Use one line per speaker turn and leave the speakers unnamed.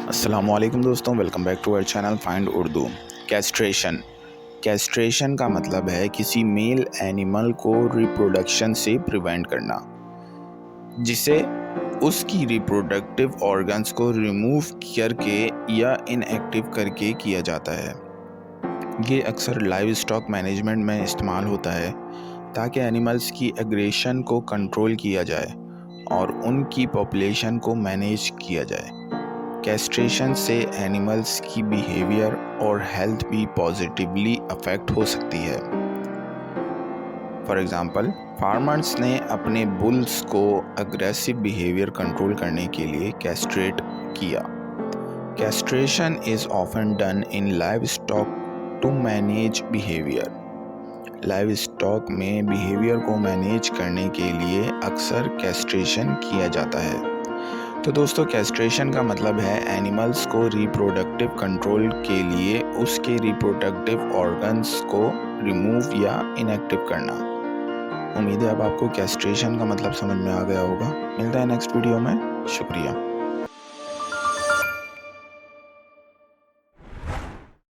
अस्सलामुअलैकुम दोस्तों, welcome back to our channel find Urdu. Castration का मतलब है किसी मेल एनिमल को रिप्रोडक्शन से प्रिवेंट करना, जिसे उसकी रिप्रोडक्टिव ऑर्गन्स को रिमूव करके या इनएक्टिव करके किया जाता है। ये अक्सर लाइव स्टॉक मैनेजमेंट में इस्तेमाल होता है ताकि एनिमल्स की एग्रेशन को कंट्रोल किया जाए और उनकी पॉपुलेशन को मैनेज किया जाए। कैस्ट्रेशन से एनिमल्स की बिहेवियर और हेल्थ भी पॉजिटिवली अफेक्ट हो सकती है। फॉर एग्ज़ाम्पल, फार्मर्स ने अपने बुल्स को अग्रेसिव बिहेवियर कंट्रोल करने के लिए कैस्ट्रेट किया। Castration is often done in livestock to manage behaviour. Livestock में बिहेवियर को मैनेज करने के लिए अक्सर कैस्ट्रेशन किया जाता है। तो दोस्तों, कैस्ट्रेशन का मतलब है एनिमल्स को रिप्रोडक्टिव कंट्रोल के लिए उसके रिप्रोडक्टिव ऑर्गन्स को रिमूव या इनएक्टिव करना। उम्मीद है अब आपको कैस्ट्रेशन का मतलब समझ में आ गया होगा। मिलता है नेक्स्ट वीडियो में। शुक्रिया।